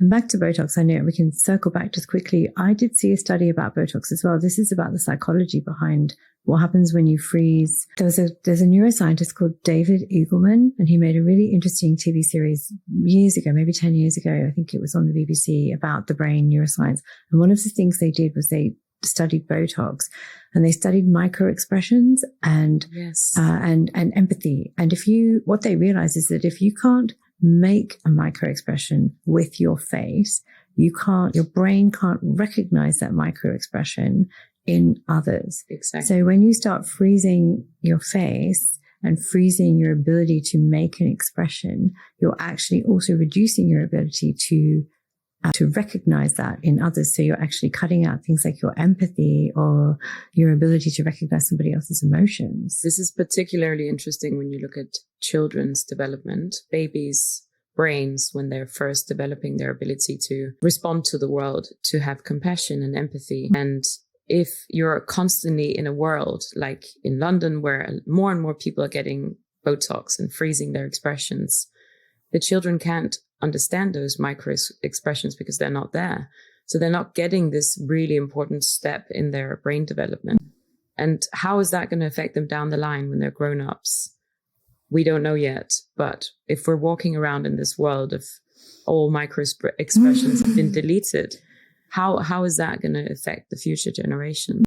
And back to Botox, I know we can circle back just quickly. I did see a study about Botox as well. This is about the psychology behind what happens when you freeze. There's a neuroscientist called David Eagleman, and he made a really interesting TV series years ago, maybe 10 years ago. I think it was on the BBC, about the brain, neuroscience. And one of the things they did was they studied Botox, and they studied micro expressions and empathy. And what they realized is that if you can't make a micro expression with your face, your brain can't recognize that micro expression in others. Exactly. So when you start freezing your face and freezing your ability to make an expression, you're actually also reducing your ability to recognize that in others. So you're actually cutting out things like your empathy or your ability to recognize somebody else's emotions. This is particularly interesting when you look at children's development, babies' brains, when they're first developing their ability to respond to the world, to have compassion and empathy. And if you're constantly in a world like in London, where more and more people are getting Botox and freezing their expressions, the children can't understand those micro expressions because they're not there. So they're not getting this really important step in their brain development. And how is that going to affect them down the line when they're grown-ups? We don't know yet. But if we're walking around in this world of all micro expressions have been deleted, how is that going to affect the future generation?